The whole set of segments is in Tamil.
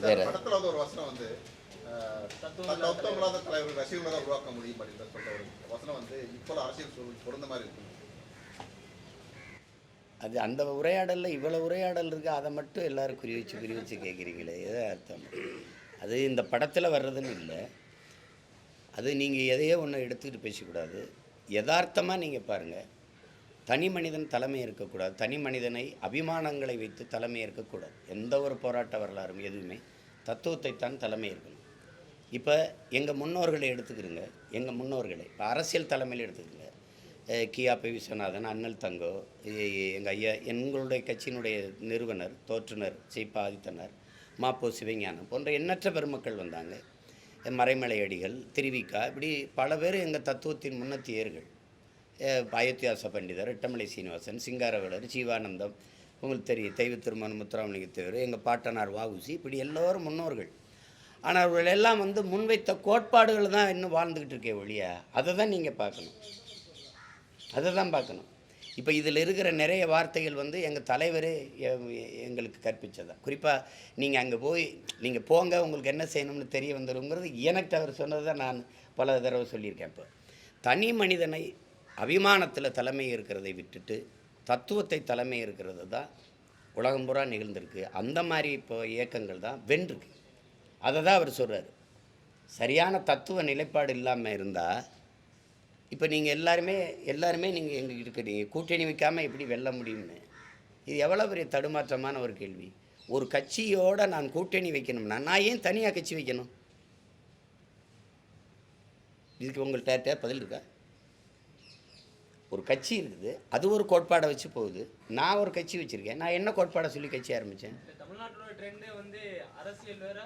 வேற படத்துல வந்து ஒரு வசனம் வந்து தத்துவமில்லாத தலைவர் ரசிகர்களை தான் உருவாக்க முடியும் அப்படின்ற சொல்ற ஒரு வசனம் வந்து இப்போ அரசியல் சூழல் பொருந்த மாதிரி இருக்கு. அது அந்த உரையாடலில் இவ்வளோ உரையாடல் இருக்குது, அதை மட்டும் எல்லோரும் குறி வச்சு கேட்குறீங்களே, எதை அர்த்தம்? அது இந்த படத்தில் வர்றதுன்னு இல்லை. அது நீங்கள் எதையோ ஒன்று எடுத்துக்கிட்டு பேசக்கூடாது. யதார்த்தமாக நீங்கள் பாருங்கள், தனி மனிதன் தலைமை இருக்கக்கூடாது. தனி மனிதனை அபிமானங்களை வைத்து தலைமை இருக்கக்கூடாது. எந்த ஒரு போராட்ட வரலாறும் எதுவுமே தத்துவத்தைத்தான் தலைமை இருக்கணும். இப்போ எங்கள் முன்னோர்களை எடுத்துக்கிறோங்க, எங்கள் முன்னோர்களை இப்போ அரசியல் தலைமையில் எடுத்துக்கிறோங்க. கியாபி விஸ்வநாதன், அண்ணல் தங்கோ, எங்கள் ஐயா, எங்களுடைய கட்சியினுடைய நிறுவனர் தோற்றுனர் சீபா ஆதித்தனர், மாப்போ சிவஞானம் போன்ற எண்ணற்ற பெருமக்கள் வந்தாங்க. மறைமலையடிகள், திருவிக்கா, இப்படி பல பேர் எங்கள் தத்துவத்தின் முன்னத்தியர்கள். அயோத்தியாச பண்டிதர், எட்டமலை சீனிவாசன், சிங்காரவேலர், ஜீவானந்தம், உங்களுக்கு தெரியும், தெய்வ திருமணம், முத்துராமலிங்கத்தேவர், எங்கள் பாட்டனார் வஉசி, இப்படி எல்லோரும் முன்னோர்கள். ஆனால் அவர்கள் எல்லாம் வந்து முன்வைத்த கோட்பாடுகள் தான் இன்னும் வாழ்ந்துக்கிட்டு இருக்கே ஒழிய, அதை தான் நீங்கள் பார்க்கணும், அதை தான் பார்க்கணும். இப்போ இதில் இருக்கிற நிறைய வார்த்தைகள் வந்து எங்கள் தலைவரே எங்களுக்கு கற்பித்ததான். குறிப்பாக நீங்கள் அங்கே போய் நீங்கள் போங்க, உங்களுக்கு என்ன செய்யணும்னு தெரிய வந்துடுங்கிறது எனக்கு அவர் சொன்னது தான் நான் பல தடவை சொல்லியிருக்கேன். இப்போ தனி மனிதனை அபிமானத்தில் தலைமை இருக்கிறதை விட்டுட்டு தத்துவத்தை தலைமை இருக்கிறது தான் உலகம் பூரா நிகழ்ந்திருக்கு. அந்த மாதிரி இப்போ இயக்கங்கள் தான் வென்றுருக்கு. அதை தான் அவர் சொல்கிறார். சரியான தத்துவ நிலைப்பாடு இல்லாமல் இருந்தால் இப்போ நீங்கள் எல்லாருமே நீங்கள் எங்கள் இருக்கிறீங்க, கூட்டணி வைக்காமல் எப்படி வெல்ல முடியும்னு. இது எவ்வளோ பெரிய தடுமாற்றமான ஒரு கேள்வி. ஒரு கட்சியோடு நான் கூட்டணி வைக்கணும்னா நான் ஏன் தனியாக கட்சி வைக்கணும்? இதுக்கு உங்கள்கிட்ட பதில் இருக்கா? ஒரு கட்சி இருக்குது, அது ஒரு கோட்பாடை வச்சு போகுது. நான் ஒரு கட்சி வச்சுருக்கேன், நான் என்ன கோட்பாடை சொல்லி கட்சி ஆரம்பித்தேன்? தமிழ்நாட்டோட ட்ரெண்டே வந்து அரசியல் வேற,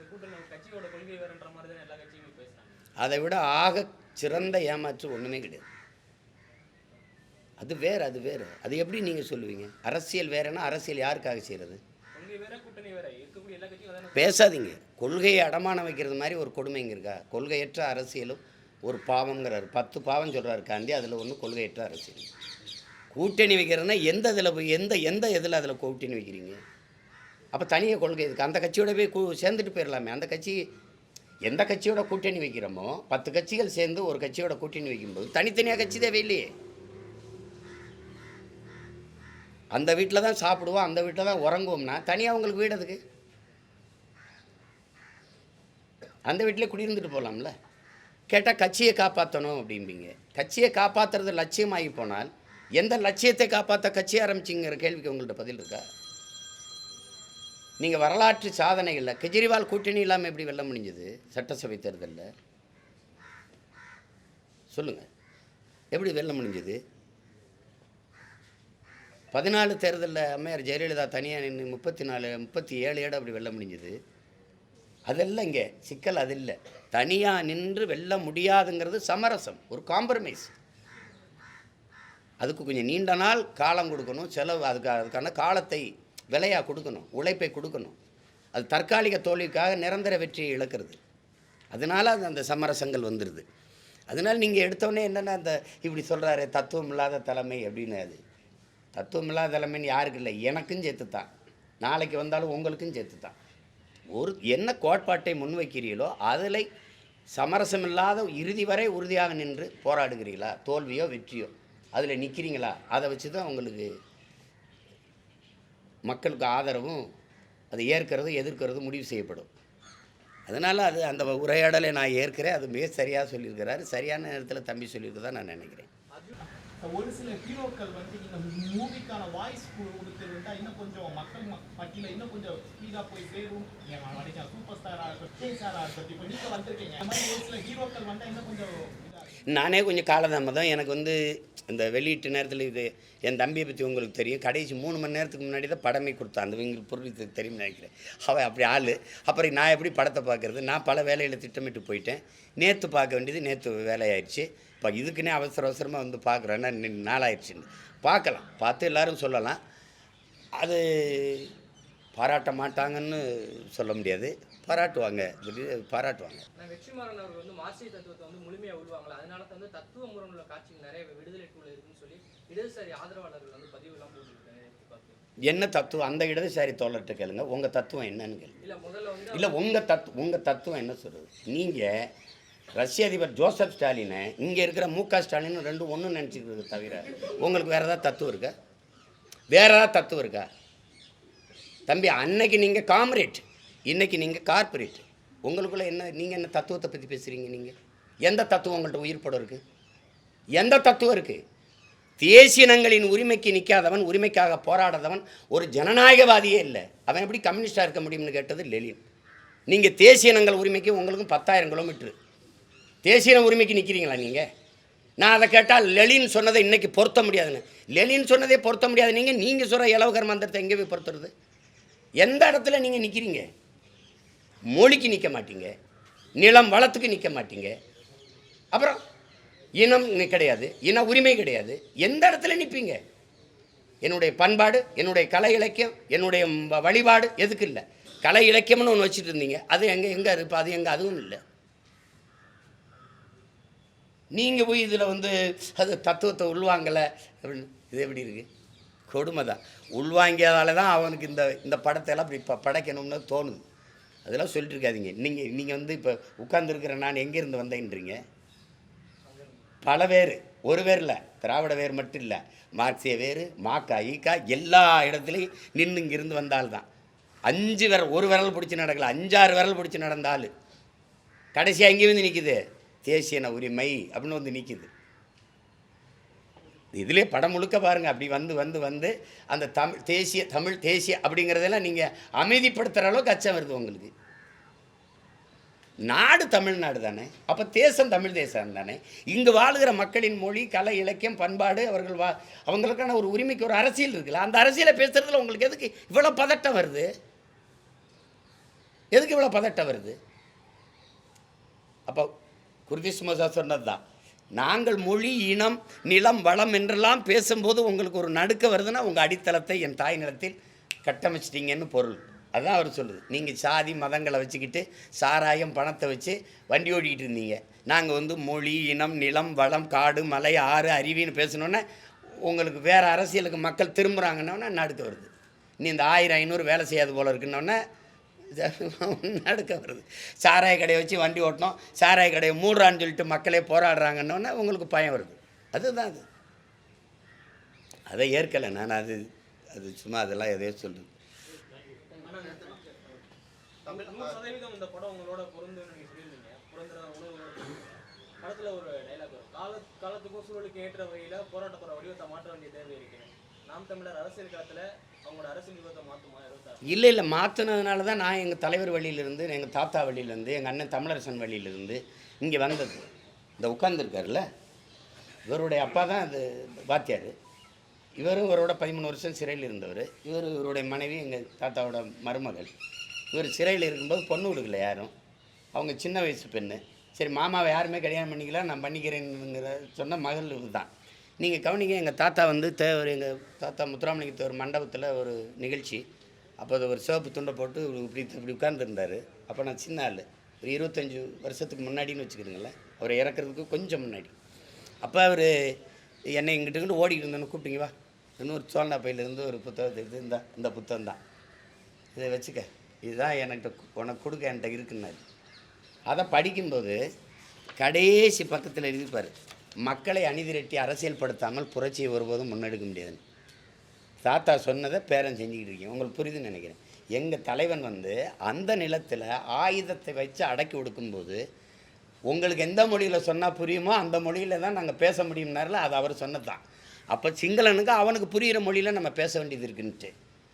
கூட்டணி கட்சியோட கொள்கை வேறன்ற மாதிரி தான் எல்லா கட்சியுமே பேசுகிறாங்க. அதை விட ஆக சிறந்த ஏமாற்று ஒன்றுமே கிடையாது. அது வேறு, அது வேறு. அது எப்படி நீங்கள் சொல்லுவீங்க? அரசியல் வேறுன்னா அரசியல் யாருக்காக செய்கிறது? கொள்கை வேற, கூட்டணி வேற, இருக்கக்கூடிய எல்லா கட்சியும் பேசாதீங்க. கொள்கையை அடமானம் வைக்கிறது மாதிரி ஒரு கொடுமைங்க இருக்கா? கொள்கையற்ற அரசியலும் ஒரு பாவங்கிறார். 10 பாவம் சொல்கிறாரு காந்தி, அதில் ஒன்று கொள்கையற்ற அரசியல். கூட்டணி வைக்கிறதுனா எந்த இதில் போய் எந்த இதில் அதில் கூட்டணி வைக்கிறீங்க? அப்போ தனியாக கொள்கை இருக்குது. அந்த கட்சியோட போய் சேர்ந்துட்டு போயிடலாமே. அந்த கட்சி எந்த கட்சியோட கூட்டணி வைக்கிறோமோ 10 கட்சிகள் சேர்ந்து ஒரு கட்சியோட கூட்டணி வைக்கும்போது தனித்தனியாக கட்சி தேவையில்லையே. அந்த வீட்டில் தான் சாப்பிடுவோம், அந்த வீட்டில் தான் உறங்குவோம்னா தனியாக உங்களுக்கு வீடு அதுக்கு? அந்த வீட்டிலே குடியிருந்துட்டு போகலாம்ல. கேட்டால் கட்சியை காப்பாற்றணும் அப்படிம்பீங்க. கட்சியை காப்பாற்றுறது லட்சியமாகி போனால் எந்த லட்சியத்தை காப்பாற்ற கட்சியை ஆரம்பிச்சிங்கிற கேள்விக்கு உங்கள்கிட்ட பதில் இருக்கா? நீங்கள் வரலாற்று சாதனைகளில் கெஜ்ரிவால் கூட்டணி இல்லாமல் எப்படி வெல்ல முடிஞ்சது சட்டசபை தேர்தலில்? சொல்லுங்கள், எப்படி வெல்ல முடிஞ்சது? 14 தேர்தலில் அம்மையார் ஜெயலலிதா தனியாக நின்று 37 இடம் அப்படி வெல்ல முடிஞ்சது. அதெல்லாம் இங்கே சிக்கல். அது இல்லை. தனியாக நின்று வெல்ல முடியாதுங்கிறது சமரசம், ஒரு காம்ப்ரமைஸ். அதுக்கு கொஞ்சம் நீண்ட நாள் காலம் கொடுக்கணும், செலவு, அதுக்கான காலத்தை விலையாக கொடுக்கணும், உழைப்பை கொடுக்கணும். அது தற்காலிக தோல்விக்காக நிரந்தர வெற்றியை இழக்கிறது. அதனால் அது அந்த சமரசங்கள் வந்துடுது. அதனால் நீங்கள் எடுத்தோடனே என்னென்னா அந்த இப்படி சொல்கிறாரு தத்துவம் இல்லாத தலைமை அப்படின்னு. அது தத்துவம் இல்லாத தலைமைன்னு யாருக்கு இல்லை, எனக்கும் சேர்த்து தான், நாளைக்கு வந்தாலும் உங்களுக்கும் சேர்த்து தான். ஒரு என்ன கோட்பாட்டை முன்வைக்கிறீர்களோ அதில் சமரசமில்லாத இறுதி வரை உறுதியாக நின்று போராடுகிறீங்களா, தோல்வியோ வெற்றியோ அதில் நிற்கிறீங்களா, அதை வச்சு தான் உங்களுக்கு மக்களுக்கு ஆதரவும் அதை ஏற்கிறது எதிர்க்கிறது முடிவு செய்யப்படும். அதனால் அது அந்த உரையாடலை நான் ஏற்கிறேன். அது மிக சரியாக சொல்லியிருக்கிறாரு. சரியான நேரத்தில் தம்பி சொல்லியிருக்கதா நான் நினைக்கிறேன். ஒரு சில ஹீரோக்கள் வந்து இந்த மூவிக்கான வாய்ஸ் கொடுத்துருந்தா இன்னும் கொஞ்சம் மக்கள் மத்தியில் இன்னும் கொஞ்சம் ஸ்பீடாக போய் சேரும். சூப்பர் ஸ்டாராக இருக்கட்டும், ஸ்டாராக இருக்கட்டும், இப்போ நீங்கள் வந்திருக்கீங்க, அந்த மாதிரி ஒரு சில ஹீரோக்கள் வந்தால் இன்னும் கொஞ்சம் நானே கொஞ்சம் காலதாமதம். எனக்கு வந்து இந்த வெளியீட்டு நேரத்தில் இது என் தம்பியை பற்றி உங்களுக்கு தெரியும். கடைசி 3 மணி நேரத்துக்கு முன்னாடி தான் படமே கொடுத்தான். அந்த உங்களுக்கு பொருள் தெரியும்னு நினைக்கிறேன். அவன் அப்படி ஆள். அப்புறம் நான் எப்படி படத்தை பார்க்குறது? நான் பல வேலையில் திட்டமிட்டு போயிட்டேன். நேற்று பார்க்க வேண்டியது நேற்று வேலையாயிடுச்சு. இப்போ இதுக்குன்னே அவசரமாக வந்து பார்க்குறேன்னா நாளாயிடுச்சுன்னு பார்க்கலாம். பார்த்து எல்லோரும் சொல்லலாம். அது பாராட்ட மாட்டாங்கன்னு சொல்ல முடியாது, பாராட்டுவாங்க. பாராட்டுவாங்க. வெற்றிமாறன் அவர்கள் வந்து மார்க்சிய தத்துவத்தை வந்து முழுமையாக உள்வாங்கல, அதனால வந்து தத்துவ முறையில் காட்சிகள் நிறைய விடுதலை டூல இருக்குன்னு சொல்லி இடதுசாரி ஆதரவாளர்கள் வந்து பதிவுலாம் போட்டுருக்காங்க. என்ன தத்துவம் அந்த இடதுசாரி தோழர்கிட்ட கேளுங்க, உங்கள் தத்துவம் என்னன்னு கேளுங்க. இல்ல முதல்ல வந்து இல்லை உங்கள் தத்துவம் என்ன சொல்கிறது? நீங்கள் ரஷ்ய அதிபர் ஜோசப் ஸ்டாலினை இங்கே இருக்கிற முக ஸ்டாலின் ரெண்டும் ஒன்று நினச்சிக்கிறது தவிர உங்களுக்கு வேறு ஏதாவது தத்துவம் இருக்கா? வேறு ஏதாவது தத்துவம் இருக்கா? தம்பி, அன்னைக்கு நீங்கள் காம்ரேட், இன்னைக்கு நீங்கள் கார்பரேட். உங்களுக்குள்ளே என்ன, நீங்கள் என்ன தத்துவத்தை பற்றி பேசுகிறீங்க? நீங்கள் எந்த தத்துவம் உங்கள்கிட்ட உயிர் படம் இருக்குது? எந்த தத்துவம் இருக்குது? தேசியனங்களின் உரிமைக்கு நிற்காதவன், உரிமைக்காக போராடாதவன் ஒரு ஜனநாயகவாதியே இல்லை. அவன் எப்படி கம்யூனிஸ்டாக இருக்க முடியும்னு கேட்டது லெனின். நீங்கள் தேசியனங்கள் உரிமைக்கு உங்களுக்கும் 10,000 கிலோமீட்ரு. தேசிய உரிமைக்கு நிற்கிறீங்களா நீங்கள்? நான் அதை கேட்டால் லெனின் சொன்னதை இன்றைக்கி பொருத்த முடியாதுன்னு. லெனின் சொன்னதே பொருத்த முடியாது. நீங்கள் சொல்கிற இலவகர் மந்திரத்தை எங்கே போய் பொறுத்துறது? எந்த இடத்துல நீங்கள் நிற்கிறீங்க? மொழிக்கு நிற்க மாட்டீங்க, நிலம் வளத்துக்கு நிற்க மாட்டீங்க, அப்புறம் இனம் கிடையாது, இன உரிமை கிடையாது. எந்த இடத்துல நிற்பீங்க? என்னுடைய பண்பாடு, என்னுடைய கலை இலக்கியம், என்னுடைய வழிபாடு எதுக்கு இல்லை? கலை இலக்கியம்னு ஒன்று வச்சுட்டு இருந்தீங்க, அது எங்கே இருப்பா? அது எங்கே? அதுவும் இல்லை. நீங்கள் போய் இதில் வந்து அது தத்துவத்தை உள்வாங்கலை அப்படின்னு, இது எப்படி இருக்குது? கொடுமை தான். உள்வாங்கியதால தான் அவனுக்கு இந்த படத்தையெல்லாம் இப்படி படைக்கணும்னு தோணுது. அதெல்லாம் சொல்லிட்டு இருக்காதீங்க. நீங்கள் வந்து இப்போ உட்கார்ந்துருக்கிற நான் எங்கேருந்து வந்தேன்றீங்க? பல வேறு, ஒரு வேர் இல்லை, திராவிட வேர் மட்டும் இல்லை, மார்க்சிய வேறு, மாக்கா ஈக்கா எல்லா இடத்துலையும் நின்று இங்கிருந்து வந்தால்தான். 5 விரல், ஒரு விரல் பிடிச்சி நடக்கல, 5-6 விரல் பிடிச்சி நடந்தால் கடைசியாக எங்கே வந்து நிற்கிது? தேசியன உரிமை அப்படின்னு வந்து நிற்கிது. இதிலே படம் முழுக்க பாருங்கள். அப்படி வந்து அந்த தமிழ் தேசிய அப்படிங்கிறதெல்லாம் நீங்கள் அமைதிப்படுத்துகிற அளவுக்கு அச்சம் வருது உங்களுக்கு. நாடு தமிழ்நாடு தானே, அப்போ தேசம் தமிழ் தேசம் தானே. இங்கு வாழுகிற மக்களின் மொழி, கலை, இலக்கியம், பண்பாடு, அவங்களுக்கான ஒரு உரிமைக்கு ஒரு அரசியல் இருக்குல்ல. அந்த அரசியலை பேசுகிறதுல உங்களுக்கு எதுக்கு இவ்வளோ பதட்டம் வருது? எதுக்கு இவ்வளோ பதட்டம் வருது? அப்போ குர்திஷ் மோசா சொன்னது தான், நாங்கள் மொழி, இனம், நிலம், வளம் என்றெல்லாம் பேசும்போது உங்களுக்கு ஒரு நடுக்க வருதுன்னா உங்கள் அடித்தளத்தை என் தாய் நிலத்தில் கட்டமைச்சிட்டிங்கன்னு பொருள். அதுதான் அவர் சொல்லுது. நீங்கள் சாதி மதங்களை வச்சுக்கிட்டு சாராயம் பணத்தை வச்சு வண்டி ஓடிக்கிட்டு இருந்தீங்க. நாங்கள் வந்து மொழி, இனம், நிலம், வளம், காடு, மலை, ஆறு, அருவின்னு பேசணுன்னே உங்களுக்கு வேறு அரசியலுக்கு மக்கள் திரும்புகிறாங்கன்னொன்னே நடுக்க வருது. நீ இந்த 1000-500 வேலை செய்யாது போல இருக்குன்னொன்னே நடுக்க வருது. சாராய கடையை வச்சு வண்டி ஓட்டணும், சாராய கடையை மூடுறான்னு சொல்லிட்டு மக்களே போராடுறாங்கன்னொன்னே உங்களுக்கு பயம் வருது. அதுதான் அது. அதை ஏற்கலை நான். அது சும்மா அதெல்லாம் எதையோ சொல்லுது. 100% இந்த படம் உங்களோட பொருந்துன்னு நீங்க சொல்லியிருந்தீங்க. பொருந்துற உணர்வு படத்துல ஒரு டைலாக் வரும், காலத்துக்கும் சூழலுக்கு ஏற்ற வகையில போராட்டத்தோட வடிவத்தை மாற்ற வேண்டிய தேவை இருக்கு. நாம் தமிழர் அரசியல் காலத்துல அவங்களோட அரசியல் விவாதத்தை மாற்றுமா? இல்லை மாற்றினதுனால தான் நான் எங்கள் தலைவர் வழியிலிருந்து, எங்கள் தாத்தா வழியிலேருந்து, எங்கள் அண்ணன் தமிழரசன் வழியிலிருந்து இங்கே வந்தது. இந்த உட்கார்ந்துருக்காருல்ல, இவருடைய அப்பா தான் அது வாத்தியார். இவரோட 13 வருஷம் சிறையில் இருந்தவர். இவருடைய மனைவி எங்கள் தாத்தாவோட மருமகள். இவர் சிறையில் இருக்கும்போது பொண்ணு கொடுக்கல யாரும். அவங்க சின்ன வயசு பெண்ணு. சரி மாமாவை யாருமே கல்யாணம் பண்ணிக்கலாம், நான் பண்ணிக்கிறேன்னுங்கிற சொன்ன மகள் தான். நீங்கள் கவனிங்க, எங்கள் தாத்தா வந்து எங்கள் தாத்தா முத்துராமலிங்க தேவர் மண்டபத்தில் ஒரு நிகழ்ச்சி. அப்போ அது ஒரு சிவப்பு துண்டை போட்டு இப்படி உட்கார்ந்துருந்தார். அப்போ நான் சின்ன ஆள், ஒரு 25 வருஷத்துக்கு முன்னாடின்னு வச்சுக்கிறீங்களேன், அவர் இறக்குறதுக்கு கொஞ்சம் முன்னாடி. அப்போ அவர் என்னை இங்கிட்டு ஓடிக்கிட்டு இருந்தோன்னு கூப்பிட்டீங்க, வா இன்னொரு சோழனா பையிலேருந்து ஒரு புத்தகத்தை எடுத்து இந்த புத்தகம் தான், இதை வச்சுக்க, இதுதான் உனக்கு கொடுக்க என்கிட்ட இருக்குன்னாரு. அதை படிக்கும்போது கடைசி பக்கத்தில் எழுதிப்பார், மக்களை அணிதிரட்டி அரசியல்படுத்தாமல் புரட்சியை ஒருபோதும் முன்னெடுக்க முடியாதுன்னு. தாத்தா சொன்னதை பேரன் செஞ்சுக்கிட்டு இருக்கீங்க. உங்களுக்கு புரியுதுன்னு நினைக்கிறேன். எங்கள் தலைவன் வந்து அந்த நிலத்தில் ஆயுதத்தை வச்சு அடக்கி ஒடுக்கும்போது உங்களுக்கு எந்த மொழியில் சொன்னால் புரியுமோ அந்த மொழியில் தான் நாங்கள் பேச முடியும்னாரில் அது அவர் சொன்னது தான். அப்போ சிங்களனுக்கு அவனுக்கு புரிகிற மொழியில் நம்ம பேச வேண்டியது இருக்குன்ட்டு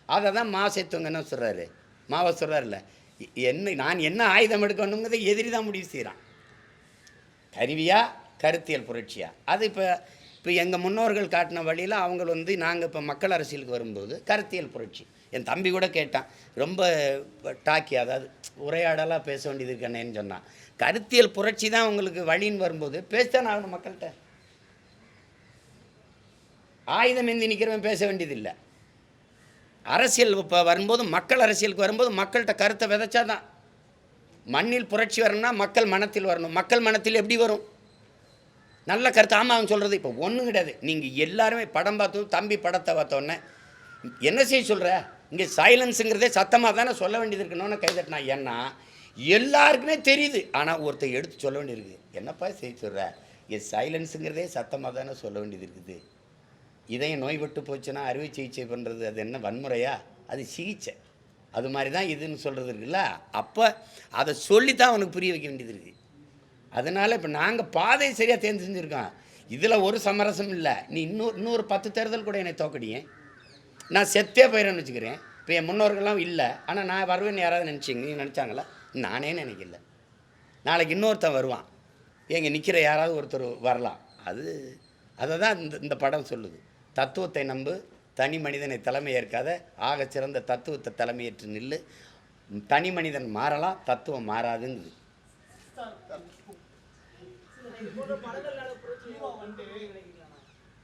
அதை தான் மாசேத்துவங்க என்ன சொல்கிறாரு, மாவை சொல்கிறாருல்ல, நான் என்ன ஆயுதம் எடுக்கணுங்கிறத எதிரி தான் முடிவு செய்கிறான். கருவியா கருத்தியல் புரட்சியா? அது இப்போ எங்கள் முன்னோர்கள் காட்டின வழியில் அவங்க வந்து நாங்கள் இப்போ மக்கள் அரசியலுக்கு வரும்போது கருத்தியல் புரட்சி. என் தம்பி கூட கேட்டான், ரொம்ப டாக்கி, அதாவது உரையாடலாக பேச வேண்டியது இருக்கண்ணேன்னு சொன்னான். கருத்தியல் புரட்சி தான் உங்களுக்கு வழின்னு வரும்போது பேசத்தான் ஆகணும் மக்கள்கிட்ட. ஆயுதம் ஏந்தி நிற்கிறவன் பேச வேண்டியதில்லை. அரசியல் இப்போ வரும்போது, மக்கள் அரசியலுக்கு வரும்போது மக்கள்கிட்ட கருத்தை விதைச்சாதான். மண்ணில் புரட்சி வரணும்னா மக்கள் மனத்தில் வரணும். மக்கள் மனத்தில் எப்படி வரும்? நல்ல கருத்து. ஆமாம் அவன் சொல்கிறது இப்போ ஒன்றும் கிடையாது. நீங்கள் எல்லாருமே படம் பார்த்து, தம்பி படத்தை பார்த்தோன்னே என்ன செய்ய சொல்கிற? இங்கே சைலன்ஸுங்கிறதே சத்தமாக தானே சொல்ல வேண்டியது இருக்கணும்னு கைதட்டினா. ஏன்னா எல்லாருக்குமே தெரியுது, ஆனால் ஒருத்தர் எடுத்து சொல்ல வேண்டியிருக்கு. என்னப்பா செய்ய சொல்கிற? இங்கே சைலன்ஸுங்கிறதே சத்தமாக தானே சொல்ல வேண்டியது இருக்குது. இதயம் நோய்பட்டு போச்சுன்னா அறுவை சிகிச்சை பண்ணுறது அது என்ன வன்முறையா? அது சிகிச்சை. அது மாதிரி தான் இதுன்னு சொல்கிறது இருக்குல்ல. அப்போ அதை சொல்லி தான் அவனுக்கு புரிய வைக்க வேண்டியது இருக்குது. அதனால் இப்போ நாங்கள் பாதை சரியாக தேர்ந்து செஞ்சுருக்கோம். இதில் ஒரு சமரசம் இல்லை. நீ இன்னொரு 10 தேர்தல் கூட என்னை தோக்கடிங்க, நான் செத்தே போயிடறேன்னு வச்சுக்கிறேன். இப்போ என் முன்னோர்கள்லாம் இல்லை, ஆனால் நான் வருவேன்னு யாராவது நினச்சிங்க? நீ நினச்சாங்களா? நானே நினைக்கல. நாளைக்கு இன்னொருத்தன் வருவான், எங்கே நிற்கிற யாராவது ஒருத்தர் வரலாம். அதை தான் இந்த படம் சொல்லுது. தத்துவத்தை நம்பு, தனி மனிதனை தலைமை ஏற்காத, ஆக சிறந்த தத்துவத்தை தலைமையேற்று நில்லு. தனி மனிதன் மாறலாம், தத்துவம் மாறாதுங்குது. இது போன்ற படங்கள்னால புரட்சி ஹீரோ வந்து